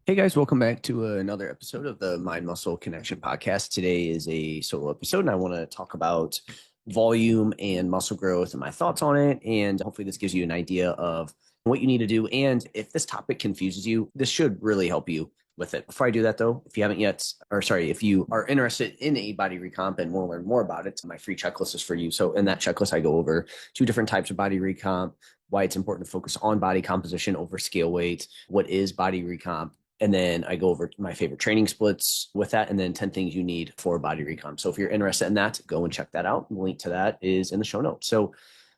Hey guys, welcome back to another episode of the Mind Muscle Connection podcast. Today is a solo episode, and I want to talk about volume and muscle growth and my thoughts on it. And hopefully, this gives you an idea of what you need to do. And if this topic confuses you, this should really help you with it. Before I do that, though, if you haven't yet, or sorry, if you are interested in a body recomp and want to learn more about it, my free checklist is for you. So, in that checklist, I go over two different types of body recomp, why it's important to focus on body composition over scale weight, what is body recomp, and then I go over my favorite training splits with that, and then 10 things you need for body recomp. So if you're interested in that, go and check that out. The link to that is in the show notes. So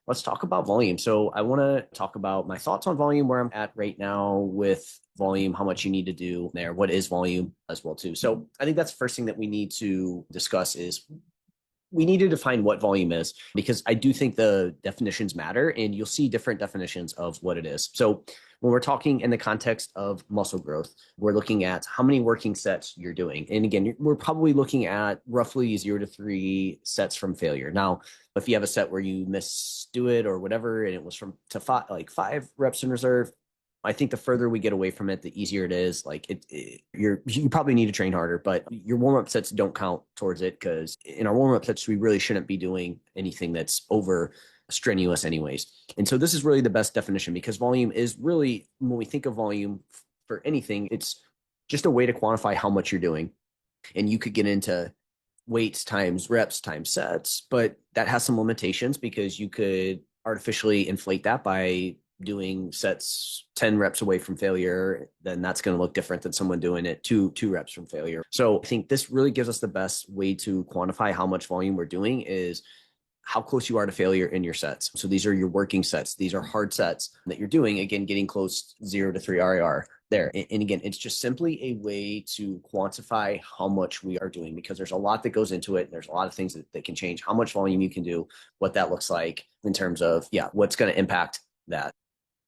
let's talk about volume. So I want to talk about my thoughts on volume, where I'm at right now with volume, how much you need to do there, what is volume as well too. So I think that's the first thing that we need to discuss is we need to define what volume is, because I do think the definitions matter, and you'll see different definitions of what it is. So when we're talking in the context of muscle growth, we're looking at how many working sets you're doing. And again, we're probably looking at roughly 0 to 3 sets from failure. Now, if you have a set where you misdo it or whatever, and it was from to five, like 5 reps in reserve, I think the further we get away from it, the easier it is. Like you probably need to train harder, but your warm up sets don't count towards it, because in our warm up sets, we really shouldn't be doing anything that's over strenuous anyways. And so this is really the best definition, because volume is really, when we think of volume for anything, it's just a way to quantify how much you're doing. And you could get into weights times reps times sets, but that has some limitations, because you could artificially inflate that by doing sets 10 reps away from failure. Then that's going to look different than someone doing it two reps from failure. So I think this really gives us the best way to quantify how much volume we're doing is how close you are to failure in your sets. So these are your working sets. These are hard sets that you're doing. Again, getting close 0 to 3 RIR there. And again, it's just simply a way to quantify how much we are doing, because there's a lot that goes into it. There's a lot of things that can change how much volume you can do, what that looks like in terms of, what's going to impact that.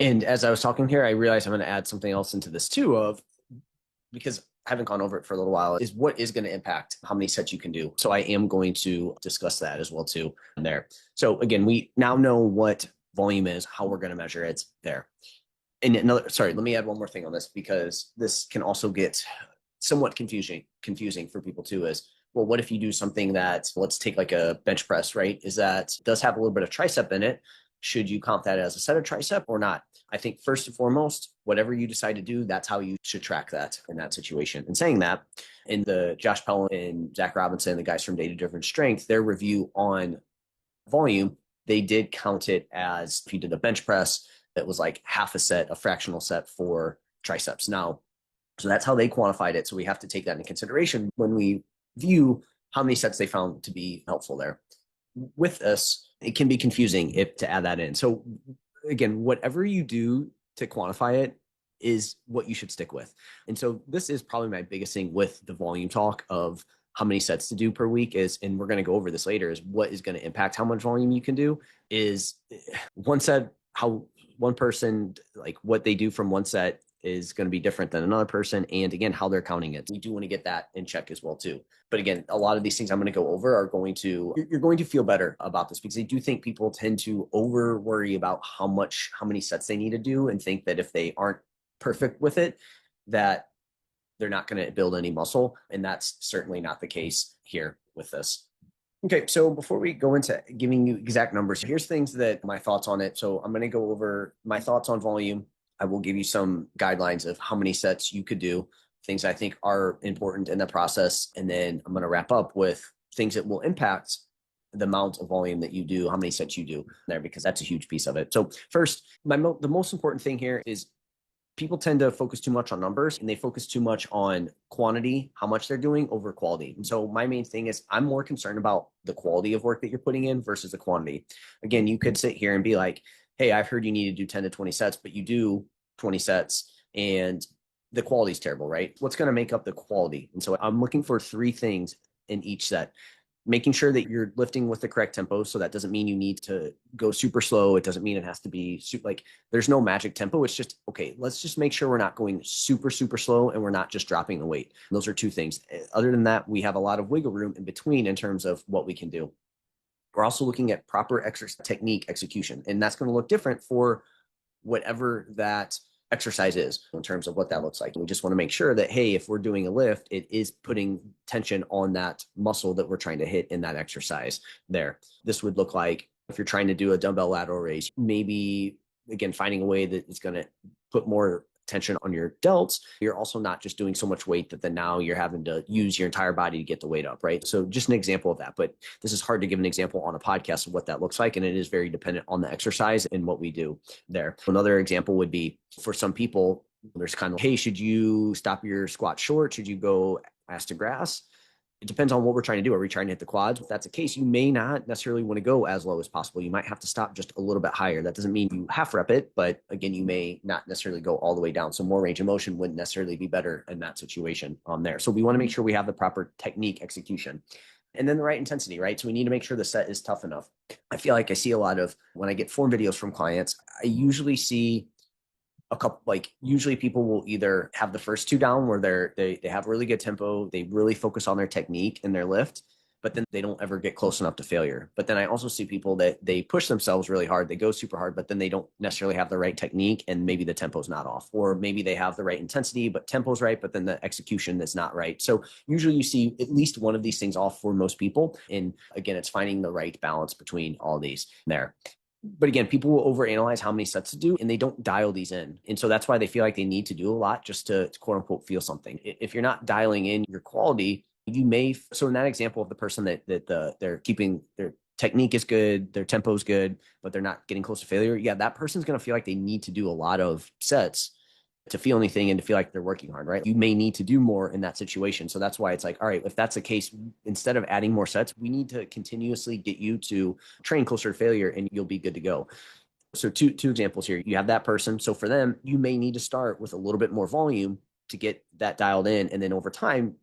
And as I was talking here, I realized I'm going to add something else into this too, because I haven't gone over it for a little while, is what is going to impact how many sets you can do. So I am going to discuss that as well too there. So again, we now know what volume is, how we're going to measure it there. And let me add one more thing on this, because this can also get somewhat confusing for people too, is, well, what if you do something that, let's take like a bench press, right? Does have a little bit of tricep in it. Should you count that as a set of tricep or not? I think first and foremost, whatever you decide to do, that's how you should track that in that situation. And saying that, in the Josh Pellin and Zach Robinson, the guys from Data Driven Strength, their review on volume, they did count it as, if you did a bench press, that was like half a set, a fractional set for triceps. Now, so that's how they quantified it. So we have to take that into consideration when we view how many sets they found to be helpful there. With this, it can be confusing to add that in. So again, whatever you do to quantify it is what you should stick with. And so this is probably my biggest thing with the volume talk of how many sets to do per week is, and we're going to go over this later, is what is going to impact how much volume you can do is one set, how one person, like what they do from one set is going to be different than another person. And again, how they're counting it. We do want to get that in check as well too. But again, a lot of these things I'm going to go over are you're going to feel better about this, because I do think people tend to over worry about how many sets they need to do, and think that if they aren't perfect with it, that they're not going to build any muscle. And that's certainly not the case here with this. Okay, so before we go into giving you exact numbers, here's things that my thoughts on it. So I'm going to go over my thoughts on volume. I will give you some guidelines of how many sets you could do, things I think are important in the process. And then I'm going to wrap up with things that will impact the amount of volume that you do, how many sets you do there, because that's a huge piece of it. So first, the most important thing here is people tend to focus too much on numbers, and they focus too much on quantity, how much they're doing, over quality. And so my main thing is, I'm more concerned about the quality of work that you're putting in versus the quantity. Again, you could sit here and be like, hey, I've heard you need to do 10 to 20 sets, but you do 20 sets and the quality is terrible, right? What's going to make up the quality? And so I'm looking for 3 things in each set. Making sure that you're lifting with the correct tempo. So that doesn't mean you need to go super slow. It doesn't mean it has to be there's no magic tempo. It's just, okay, let's just make sure we're not going super, super slow, and we're not just dropping the weight. Those are 2 things. Other than that, we have a lot of wiggle room in between in terms of what we can do. We're also looking at proper exercise technique execution, and that's going to look different for whatever that exercise is in terms of what that looks like. And we just want to make sure that, hey, if we're doing a lift, it is putting tension on that muscle that we're trying to hit in that exercise there. This would look like if you're trying to do a dumbbell lateral raise, maybe again, finding a way that it's going to put more tension on your delts. You're also not just doing so much weight that then now you're having to use your entire body to get the weight up, right? So just an example of that, but this is hard to give an example on a podcast of what that looks like. And it is very dependent on the exercise and what we do there. Another example would be for some people, there's kind of, hey, should you stop your squat short? Should you go ass to grass? It depends on what we're trying to do. Are we trying to hit the quads? If that's the case, you may not necessarily want to go as low as possible. You might have to stop just a little bit higher. That doesn't mean you half rep it, but again, you may not necessarily go all the way down. So more range of motion wouldn't necessarily be better in that situation on there. So we want to make sure we have the proper technique execution and then the right intensity, right? So we need to make sure the set is tough enough. I feel like I see a lot of, when I get form videos from clients, I usually see a couple, like usually people will either have the first two down where they have really good tempo, they really focus on their technique and their lift, but then they don't ever get close enough to failure. But then I also see people that they push themselves really hard, they go super hard, but then they don't necessarily have the right technique and maybe the tempo's not off, or maybe they have the right intensity but tempo's right, but then the execution is not right. So usually you see at least one of these things off for most people, and again, it's finding the right balance between all these there. But again, people will overanalyze how many sets to do and they don't dial these in. And so that's why they feel like they need to do a lot just to quote unquote feel something. If you're not dialing in your quality, you may, so in that example of the person they're keeping their technique is good, their tempo is good, but they're not getting close to failure. Yeah, that person's going to feel like they need to do a lot of sets to feel anything and to feel like they're working hard, right? You may need to do more in that situation. So that's why it's like, all right, if that's the case, instead of adding more sets, we need to continuously get you to train closer to failure and you'll be good to go. So two examples here. You have that person. So for them, you may need to start with a little bit more volume to get that dialed in. And then over time,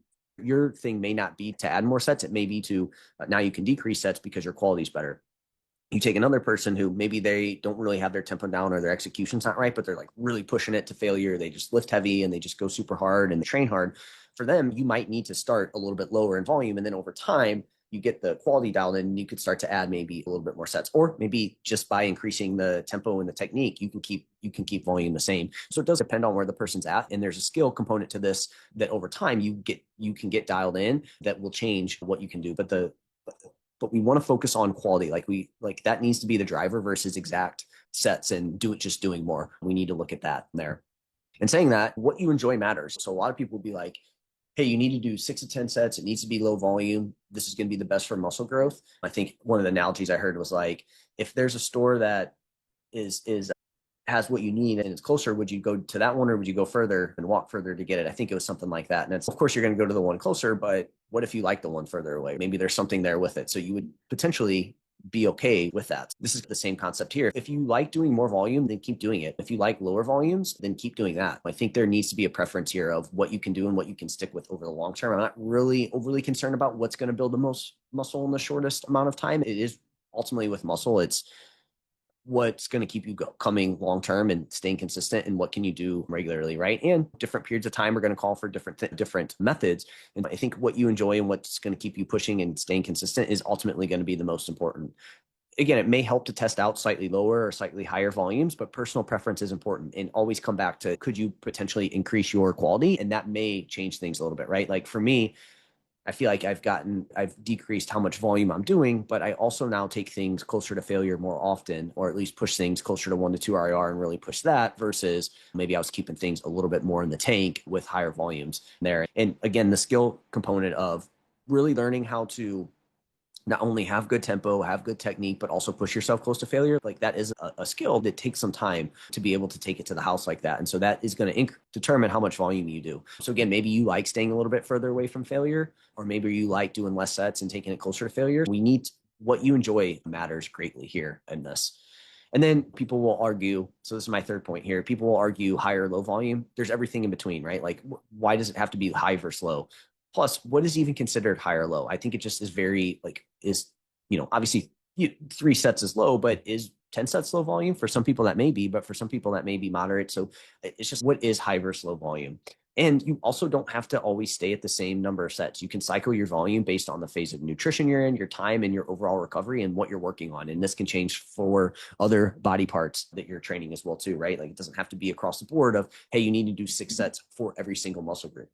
your thing may not be to add more sets. It may be to now you can decrease sets because your quality is better. You take another person who maybe they don't really have their tempo down or their execution's not right, but they're like really pushing it to failure. They just lift heavy and they just go super hard and train hard. For them, you might need to start a little bit lower in volume. And then over time, you get the quality dialed in and you could start to add maybe a little bit more sets, or maybe just by increasing the tempo and the technique, you can keep volume the same. So it does depend on where the person's at. And there's a skill component to this that over time you can get dialed in that will change what you can do. But we want to focus on quality. Like that needs to be the driver versus exact sets and just doing more. We need to look at that there. And saying that, what you enjoy matters. So a lot of people will be like, hey, you need to do 6 to 10 sets. It needs to be low volume. This is going to be the best for muscle growth. I think one of the analogies I heard was like, if there's a store that is has what you need and it's closer, would you go to that one or would you go further and walk further to get it? I think it was something like that. And it's, of course, you're going to go to the one closer, but what if you like the one further away? Maybe there's something there with it. So you would potentially be okay with that. This is the same concept here. If you like doing more volume, then keep doing it. If you like lower volumes, then keep doing that. I think there needs to be a preference here of what you can do and what you can stick with over the long term. I'm not really overly concerned about what's going to build the most muscle in the shortest amount of time. It is ultimately with muscle, it's what's going to keep you coming long term and staying consistent, and what can you do regularly, right? And different periods of time are going to call for different methods. And I think what you enjoy and what's going to keep you pushing and staying consistent is ultimately going to be the most important. Again, it may help to test out slightly lower or slightly higher volumes, but personal preference is important. And always come back to, could you potentially increase your quality? And that may change things a little bit, right? Like for me, I feel like I've decreased how much volume I'm doing, but I also now take things closer to failure more often, or at least push things closer to 1 to 2 RIR and really push that, versus maybe I was keeping things a little bit more in the tank with higher volumes there. And again, the skill component of really learning how to not only have good tempo, have good technique, but also push yourself close to failure. Like that is a skill that takes some time to be able to take it to the house like that. And so that is going to determine how much volume you do. So again, maybe you like staying a little bit further away from failure, or maybe you like doing less sets and taking it closer to failure. What you enjoy matters greatly here in this. And then people will argue, so this is my third point here, people will argue high or low volume. There's everything in between, right? Like why does it have to be high versus low? Plus, what is even considered high or low? I think it just is very obviously 3 sets is low, but is 10 sets low volume? For some people that may be, but for some people that may be moderate. So it's just, what is high versus low volume? And you also don't have to always stay at the same number of sets. You can cycle your volume based on the phase of nutrition you're in, your time, and your overall recovery and what you're working on. And this can change for other body parts that you're training as well too, right? Like it doesn't have to be across the board of, hey, you need to do 6 sets for every single muscle group.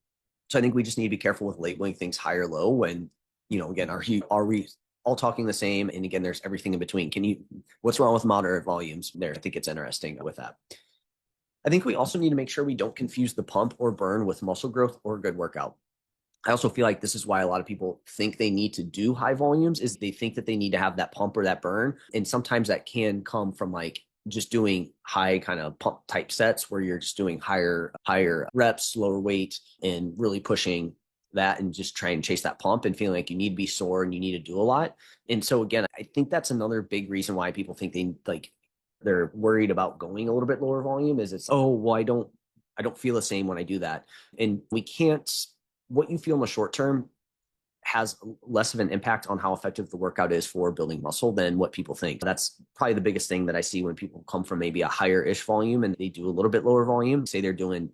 So I think we just need to be careful with labeling things high or low when, again, are we all talking the same? And again, there's everything in between. What's wrong with moderate volumes there? I think it's interesting with that. I think we also need to make sure we don't confuse the pump or burn with muscle growth or good workout. I also feel like this is why a lot of people think they need to do high volumes is they think that they need to have that pump or that burn. And sometimes that can come from like just doing high kind of pump type sets where you're just doing higher reps, lower weight, and really pushing that and just try and chase that pump and feeling like you need to be sore and you need to do a lot. And so again, I think that's another big reason why people think they're worried about going a little bit lower volume is it's, oh, well, I don't feel the same when I do that. And we can't, what you feel in the short term has less of an impact on how effective the workout is for building muscle than what people think. That's probably the biggest thing that I see when people come from maybe a higher-ish volume and they do a little bit lower volume. Say they're doing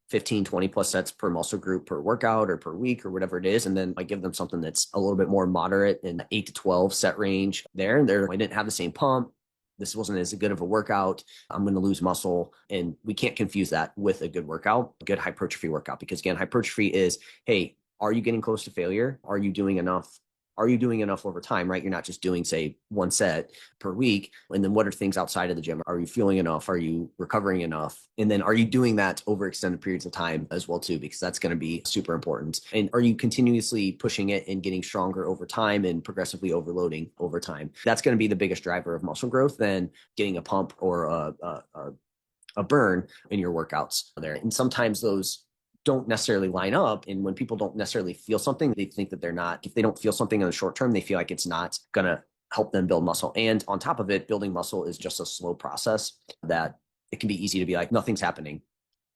15, 20 plus sets per muscle group per workout or per week or whatever it is. And then I give them something that's a little bit more moderate in the 8 to 12 set range there. And I didn't have the same pump. This wasn't as good of a workout. I'm going to lose muscle. And we can't confuse that with a good workout, a good hypertrophy workout. Because again, hypertrophy is, hey, are you getting close to failure? Are you doing enough? Are you doing enough over time, right? You're not just doing, say, 1 set per week. And then what are things outside of the gym? Are you feeling enough? Are you recovering enough? And then are you doing that over extended periods of time as well, too? Because that's going to be super important. And are you continuously pushing it and getting stronger over time and progressively overloading over time? That's going to be the biggest driver of muscle growth than getting a pump or a burn in your workouts there. And sometimes those don't necessarily line up. And when people don't necessarily feel something, they think that they're not, if they don't feel something in the short term, they feel like it's not going to help them build muscle. And on top of it, building muscle is just a slow process that it can be easy to be like, nothing's happening.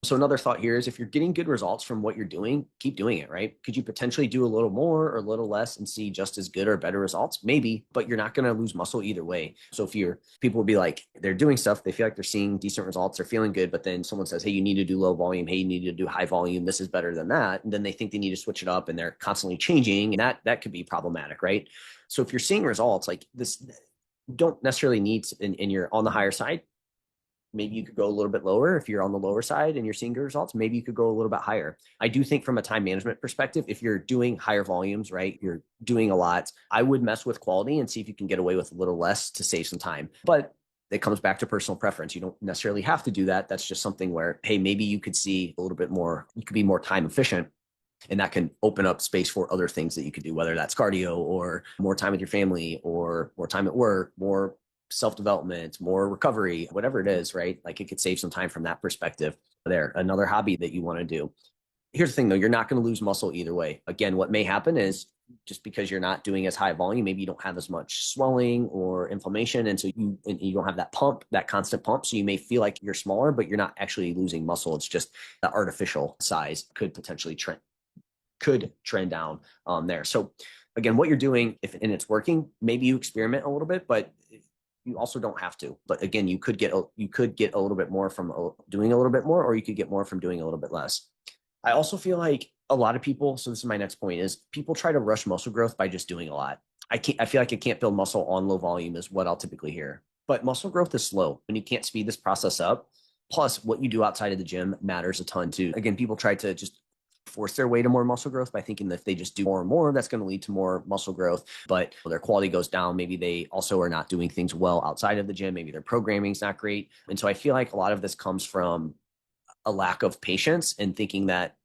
So another thought here is if you're getting good results from what you're doing, keep doing it, right? Could you potentially do a little more or a little less and see just as good or better results? Maybe, but you're not going to lose muscle either way. So people will be like, they're doing stuff, they feel like they're seeing decent results, they're feeling good, but then someone says, hey, you need to do low volume. Hey, you need to do high volume. This is better than that. And then they think they need to switch it up and they're constantly changing. And that could be problematic, right? So if you're seeing results like this, don't necessarily need, and you're on the higher side, maybe you could go a little bit lower. If you're on the lower side and you're seeing good results, maybe you could go a little bit higher. I do think from a time management perspective, if you're doing higher volumes, right, you're doing a lot, I would mess with quality and see if you can get away with a little less to save some time. But it comes back to personal preference. You don't necessarily have to do that. That's just something where, hey, maybe you could see a little bit more, you could be more time efficient. And that can open up space for other things that you could do, whether that's cardio or more time with your family or more time at work, more self-development, more recovery, whatever it is, right? Like it could save some time from that perspective there. Another hobby that you want to do. Here's the thing though, you're not going to lose muscle either way. Again, what may happen is just because you're not doing as high volume, maybe you don't have as much swelling or inflammation. And so you don't have that pump, that constant pump. So you may feel like you're smaller, but you're not actually losing muscle. It's just the artificial size could potentially trend down there. So again, what you're doing, and it's working, maybe you experiment a little bit, but you also don't have to. But again, you could get a little bit more from doing a little bit more, or you could get more from doing a little bit less. I also feel like a lot of people, so this is my next point, is people try to rush muscle growth by just doing a lot. I feel like I can't build muscle on low volume is what I'll typically hear. But muscle growth is slow and you can't speed this process up. Plus, what you do outside of the gym matters a ton too. Again, people try to just force their way to more muscle growth by thinking that if they just do more and more, that's going to lead to more muscle growth, but their quality goes down. Maybe they also are not doing things well outside of the gym. Maybe their programming is not great. And so I feel like a lot of this comes from a lack of patience and thinking that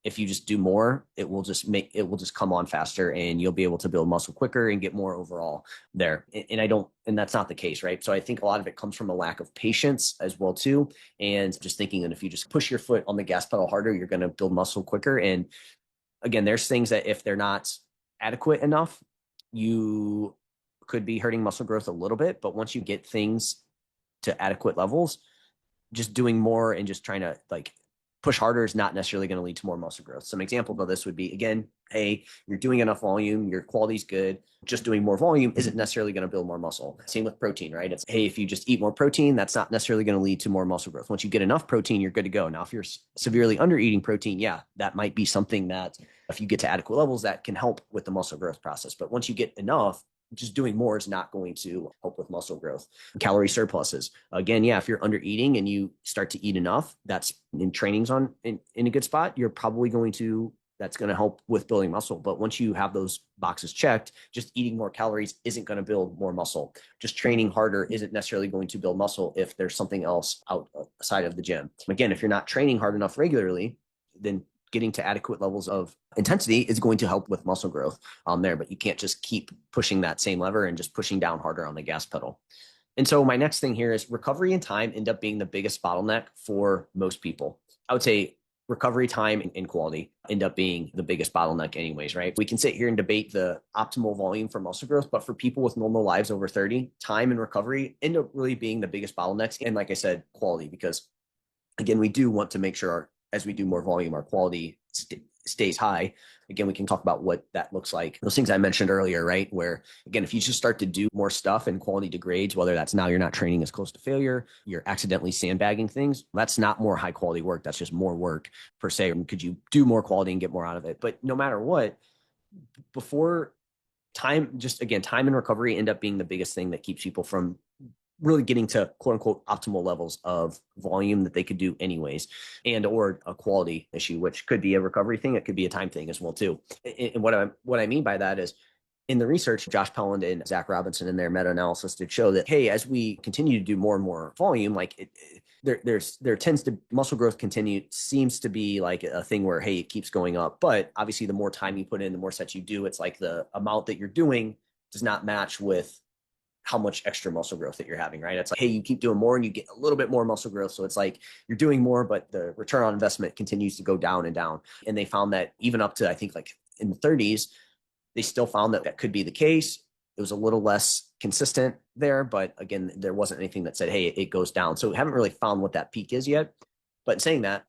if you just do more, it will just come on faster and you'll be able to build muscle quicker and get more overall there. And that's not the case, right? So I think a lot of it comes from a lack of patience as well too. And just thinking that if you just push your foot on the gas pedal harder, you're going to build muscle quicker. And again, there's things that if they're not adequate enough, you could be hurting muscle growth a little bit. But once you get things to adequate levels, just doing more and just trying to like push harder is not necessarily going to lead to more muscle growth. Some examples of this would be, again, hey, you're doing enough volume, your quality's good. Just doing more volume isn't necessarily going to build more muscle. Same with protein, right? It's, hey, if you just eat more protein, that's not necessarily going to lead to more muscle growth. Once you get enough protein, you're good to go. Now, if you're severely under eating protein, yeah, that might be something that if you get to adequate levels, that can help with the muscle growth process. But once you get enough, just doing more is not going to help with muscle growth. Calorie surpluses. Again, yeah, if you're under eating and you start to eat enough, that's in training's on in a good spot, you're probably going to that's going to help with building muscle. But once you have those boxes checked, just eating more calories isn't going to build more muscle. Just training harder isn't necessarily going to build muscle if there's something else outside of the gym. Again, if you're not training hard enough regularly, then getting to adequate levels of intensity is going to help with muscle growth there. But you can't just keep pushing that same lever and just pushing down harder on the gas pedal. And so my next thing here is recovery and time end up being the biggest bottleneck for most people. I would say recovery time and quality end up being the biggest bottleneck anyways, right? We can sit here and debate the optimal volume for muscle growth, but for people with normal lives over 30, time and recovery end up really being the biggest bottlenecks. And like I said, quality, because again, we do want to make sure as we do more volume, our quality stays high. Again, we can talk about what that looks like. Those things I mentioned earlier, right? Where again, if you just start to do more stuff and quality degrades, whether that's now you're not training as close to failure, you're accidentally sandbagging things, that's not more high quality work. That's just more work per se. Could you do more quality and get more out of it? But no matter what, before time, just again, time and recovery end up being the biggest thing that keeps people from really getting to quote unquote optimal levels of volume that they could do anyways, and or a quality issue, which could be a recovery thing. It could be a time thing as well too. And what I mean by that is in the research, Josh Pelland and Zach Robinson in their meta-analysis did show that, hey, as we continue to do more and more volume, like there tends to muscle growth seems to be like a thing where, hey, it keeps going up. But obviously the more time you put in, the more sets you do, it's like the amount that you're doing does not match with how much extra muscle growth that you're having, right? It's like, hey, you keep doing more and you get a little bit more muscle growth. So it's like you're doing more, but the return on investment continues to go down and down. And they found that even up to, I think like in the 30s, they still found that that could be the case. It was a little less consistent there, but again, there wasn't anything that said, hey, it goes down. So we haven't really found what that peak is yet. But in saying that,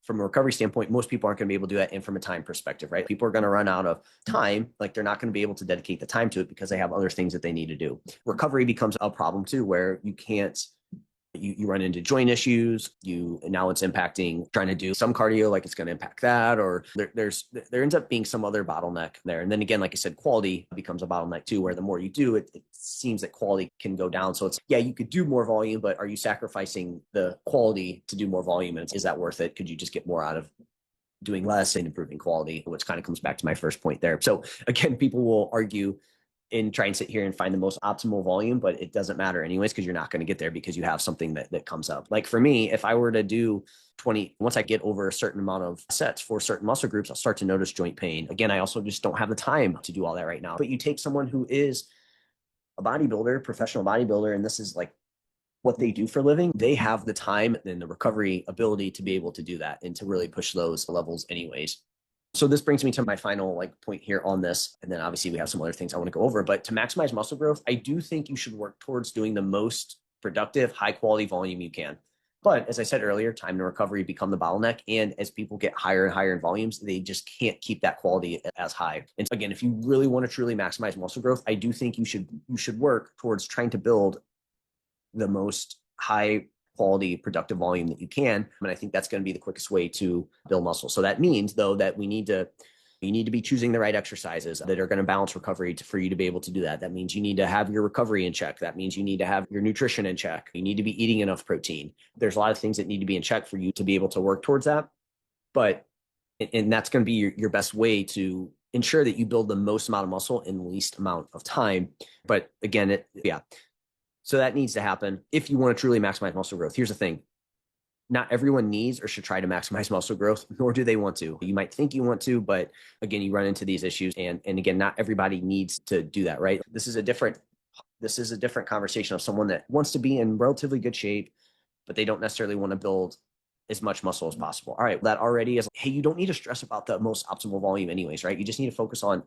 from a recovery standpoint, most people aren't going to be able to do that. And from a time perspective, right? People are going to run out of time. Like they're not going to be able to dedicate the time to it because they have other things that they need to do. Recovery becomes a problem too, where you can't, you run into joint issues. Now it's impacting trying to do some cardio, like it's going to impact that, or there ends up being some other bottleneck there. And then again, like I said, quality becomes a bottleneck too, where the more you do, it seems that quality can go down. So it's, yeah, you could do more volume, but are you sacrificing the quality to do more volume? And is that worth it? Could you just get more out of doing less and improving quality, which kind of comes back to my first point there. So again, people will argue and try and sit here and find the most optimal volume, but it doesn't matter anyways, because you're not going to get there because you have something that comes up. Like for me, if I were to do 20, once I get over a certain amount of sets for certain muscle groups, I'll start to notice joint pain. Again, I also just don't have the time to do all that right now. But you take someone who is a bodybuilder, professional bodybuilder, and this is like what they do for a living, they have the time and the recovery ability to be able to do that and to really push those levels anyways. So this brings me to my final point here on this. And then obviously we have some other things I want to go over, but to maximize muscle growth, I do think you should work towards doing the most productive, high quality volume you can. But as I said earlier, time and recovery become the bottleneck. And as people get higher and higher in volumes, they just can't keep that quality as high. And again, if you really want to truly maximize muscle growth, I do think you should work towards trying to build the most high quality productive volume that you can. And I think that's going to be the quickest way to build muscle. So that means though that you need to be choosing the right exercises that are going to balance recovery for you to be able to do that. That means you need to have your recovery in check. That means you need to have your nutrition in check. You need to be eating enough protein. There's a lot of things that need to be in check for you to be able to work towards that. And that's going to be your best way to ensure that you build the most amount of muscle in the least amount of time. But again, so that needs to happen if you want to truly maximize muscle growth. Here's the thing. Not everyone needs or should try to maximize muscle growth, nor do they want to. You might think you want to, but again, you run into these issues. And again, not everybody needs to do that, right? This is a different conversation of someone that wants to be in relatively good shape, but they don't necessarily want to build as much muscle as possible. All right, that already is, hey, you don't need to stress about the most optimal volume anyways, right? You just need to focus on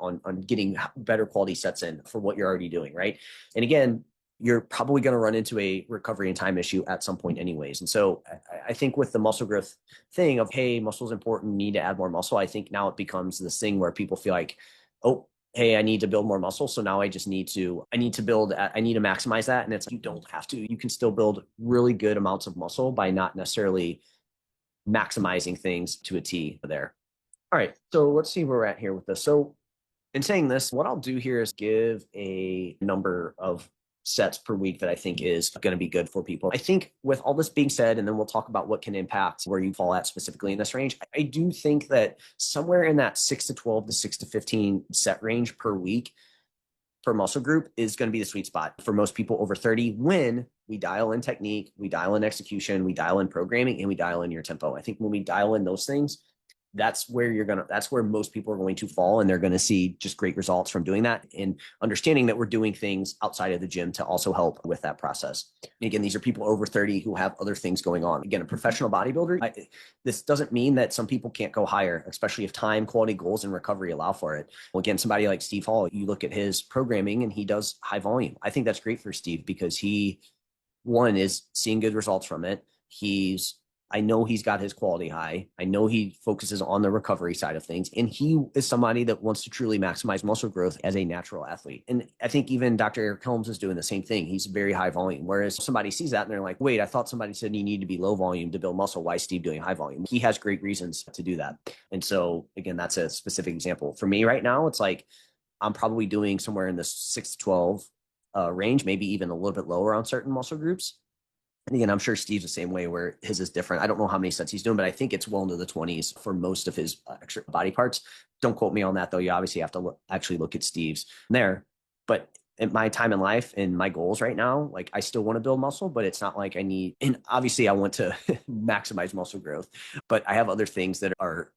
getting better quality sets in for what you're already doing, right? And again, you're probably going to run into a recovery and time issue at some point anyways. And so I think with the muscle growth thing of, hey, muscle is important, need to add more muscle, I think now it becomes this thing where people feel like, oh, hey, I need to build more muscle. So now I just need to, I need to maximize that. And it's like, you don't have to. You can still build really good amounts of muscle by not necessarily maximizing things to a T there. All right. So let's see where we're at here with this. So in saying this, what I'll do here is give a number of sets per week that I think is going to be good for people. I think with all this being said, and then we'll talk about what can impact where you fall at specifically in this range, I do think that somewhere in that 6 to 12 to 6 to 15 set range per week per muscle group is going to be the sweet spot for most people over 30 when we dial in technique, we dial in execution, we dial in programming, and we dial in your tempo. I think when we dial in those things, that's where most people are going to fall, and they're going to see just great results from doing that and understanding that we're doing things outside of the gym to also help with that process. And again, these are people over 30 who have other things going on. Again, a professional bodybuilder, this doesn't mean that some people can't go higher, especially if time, quality, goals, and recovery allow for it. Well, again, somebody like Steve Hall, you look at his programming and he does high volume. I think that's great for Steve because he, one, is seeing good results from it. I know he's got his quality high. I know he focuses on the recovery side of things. And he is somebody that wants to truly maximize muscle growth as a natural athlete. And I think even Dr. Eric Helms is doing the same thing. He's very high volume. Whereas somebody sees that and they're like, wait, I thought somebody said you need to be low volume to build muscle. Why is Steve doing high volume? He has great reasons to do that. And so again, that's a specific example. For me right now, it's like I'm probably doing somewhere in the 6 to 12 range, maybe even a little bit lower on certain muscle groups. And again, I'm sure Steve's the same way where his is different. I don't know how many sets he's doing, but I think it's well into the 20s for most of his extra body parts. Don't quote me on that, though. You obviously have to actually look at Steve's there. But at my time in life and my goals right now, like I still want to build muscle, but it's not like I need, and obviously I want to maximize muscle growth, but I have other things that are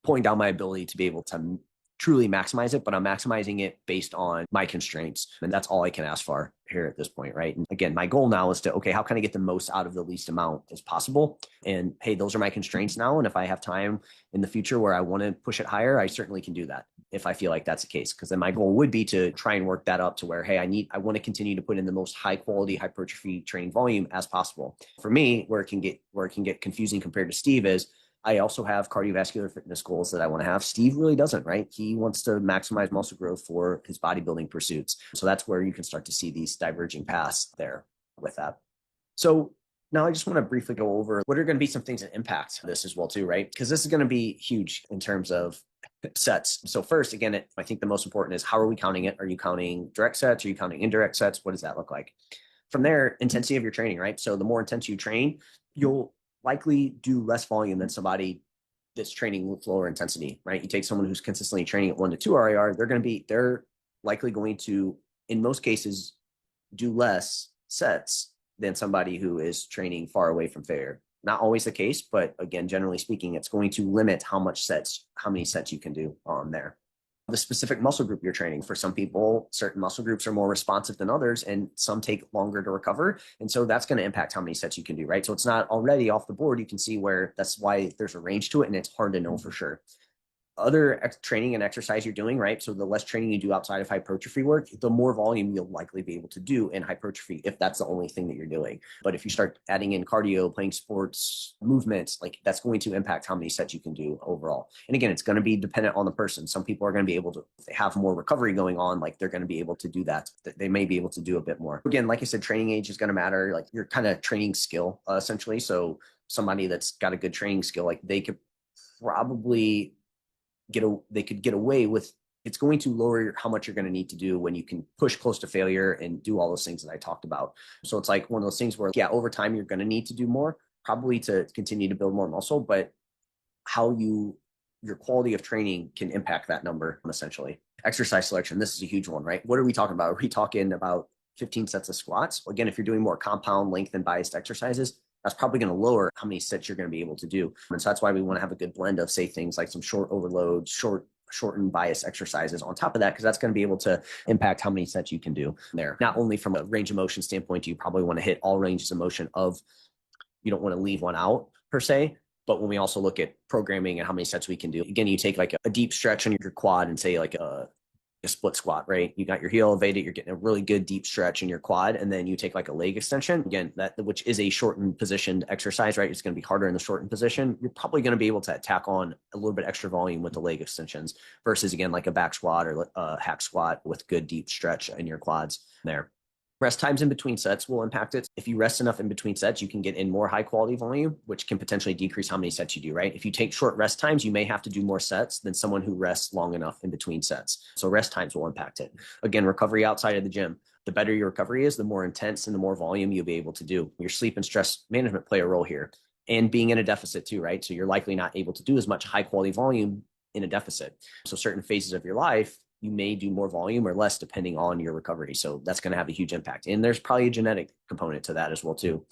pulling down my ability to be able to truly maximize it, but I'm maximizing it based on my constraints. And that's all I can ask for here at this point, right? And again, my goal now is to, okay, how can I get the most out of the least amount as possible? And hey, those are my constraints now. And if I have time in the future where I want to push it higher, I certainly can do that if I feel like that's the case. Because then my goal would be to try and work that up to where, hey, I want to continue to put in the most high quality hypertrophy training volume as possible. For me, where it can get confusing compared to Steve is, I also have cardiovascular fitness goals that I want to have. Steve really doesn't, right? He wants to maximize muscle growth for his bodybuilding pursuits. So that's where you can start to see these diverging paths there with that. So now I just want to briefly go over what are going to be some things that impact this as well too, right? Because this is going to be huge in terms of sets. So first, again, I think the most important is how are we counting it? Are you counting direct sets? Are you counting indirect sets? What does that look like? From there, intensity of your training, right? So the more intense you train, you'll likely do less volume than somebody that's training with lower intensity, right? You take someone who's consistently training at 1 to 2 RIR, they're likely going to, in most cases, do less sets than somebody who is training far away from failure. Not always the case, but again, generally speaking, it's going to limit how many sets you can do on there. The specific muscle group you're training. For some people, certain muscle groups are more responsive than others, and some take longer to recover. And so that's going to impact how many sets you can do, right? So it's not already off the board. You can see where that's why there's a range to it, and it's hard to know for sure. Other training and exercise you're doing, right? So the less training you do outside of hypertrophy work, the more volume you'll likely be able to do in hypertrophy if that's the only thing that you're doing. But if you start adding in cardio, playing sports, movements, like that's going to impact how many sets you can do overall. And again, it's going to be dependent on the person. Some people are going to be able to, if they have more recovery going on, like they're going to be able to do that. They may be able to do a bit more. Again, like I said, training age is going to matter. Like your kind of training skill, essentially. So somebody that's got a good training skill, like they could probably they could get away with, it's going to lower how much you're going to need to do when you can push close to failure and do all those things that I talked about. So it's like one of those things where, yeah, over time, you're going to need to do more, probably to continue to build more muscle, but your quality of training can impact that number, essentially. Exercise selection, this is a huge one, right? What are we talking about? Are we talking about 15 sets of squats? Again, if you're doing more compound length and biased exercises, that's probably going to lower how many sets you're going to be able to do. And so that's why we want to have a good blend of, say, things like some short overload, shortened bias exercises on top of that, because that's going to be able to impact how many sets you can do there. Not only from a range of motion standpoint, you probably want to hit all ranges of motion you don't want to leave one out per se. But when we also look at programming and how many sets we can do, again, you take like a deep stretch on your quad and say like a split squat, right? You got your heel elevated, you're getting a really good deep stretch in your quad, and then you take like a leg extension, again, which is a shortened positioned exercise, right? It's going to be harder in the shortened position. You're probably going to be able to tack on a little bit extra volume with the leg extensions versus, again, like a back squat or a hack squat with good deep stretch in your quads there. Rest times in between sets will impact it. If you rest enough in between sets, you can get in more high quality volume, which can potentially decrease how many sets you do, right? If you take short rest times, you may have to do more sets than someone who rests long enough in between sets. So rest times will impact it. Again, recovery outside of the gym. The better your recovery is, the more intense and the more volume you'll be able to do. Your sleep and stress management play a role here. And being in a deficit too, right? So you're likely not able to do as much high quality volume in a deficit. So certain phases of your life, you may do more volume or less depending on your recovery. So that's going to have a huge impact. And there's probably a genetic component to that as well too.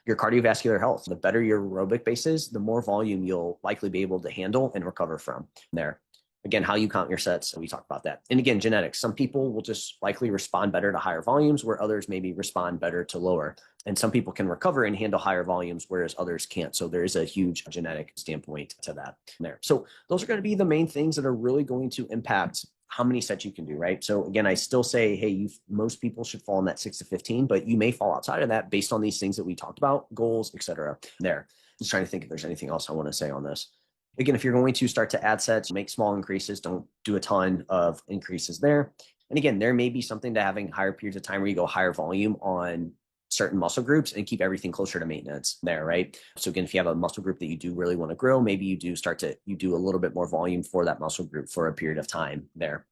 Your cardiovascular health, the better your aerobic base is, the more volume you'll likely be able to handle and recover from there. Again, how you count your sets, we talked about that. And again, genetics. Some people will just likely respond better to higher volumes, where others maybe respond better to lower. And some people can recover and handle higher volumes, whereas others can't. So there is a huge genetic standpoint to that there. So those are going to be the main things that are really going to impact how many sets you can do, right? So again, I still say, hey, most people should fall in that 6 to 15, but you may fall outside of that based on these things that we talked about, goals, etc. There. Just trying to think if there's anything else I want to say on this. Again, if you're going to start to add sets, make small increases, don't do a ton of increases there. And again, there may be something to having higher periods of time where you go higher volume on certain muscle groups and keep everything closer to maintenance there, right? So again, if you have a muscle group that you do really want to grow, maybe you do a little bit more volume for that muscle group for a period of time there.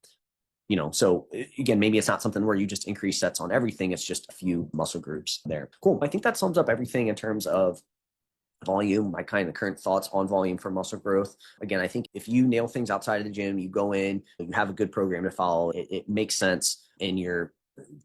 So again, maybe it's not something where you just increase sets on everything. It's just a few muscle groups there. Cool. I think that sums up everything in terms of volume, my kind of current thoughts on volume for muscle growth. Again, I think if you nail things outside of the gym, you go in, you have a good program to follow, it makes sense, and you're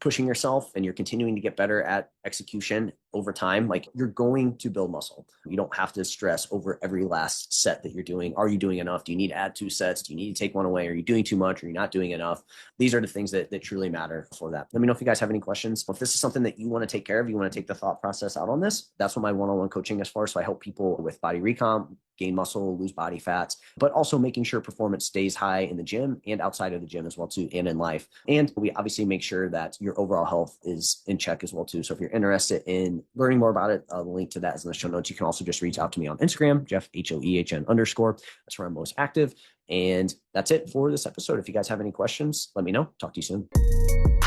pushing yourself and you're continuing to get better at execution over time, like you're going to build muscle. You don't have to stress over every last set that you're doing. Are you doing enough? Do you need to add 2 sets? Do you need to take one away? Are you doing too much? Are you not doing enough? These are the things that truly matter for that. Let me know if you guys have any questions. If this is something that you want to take care of, you want to take the thought process out on this, that's what my one-on-one coaching is for. So I help people with body recomp, gain muscle, lose body fats, but also making sure performance stays high in the gym and outside of the gym as well too, and in life. And we obviously make sure that your overall health is in check as well too. So if you're interested in learning more about it, the link to that is in the show notes. You can also just reach out to me on Instagram, Jeff, HOEHN _. That's where I'm most active. And that's it for this episode. If you guys have any questions, let me know. Talk to you soon.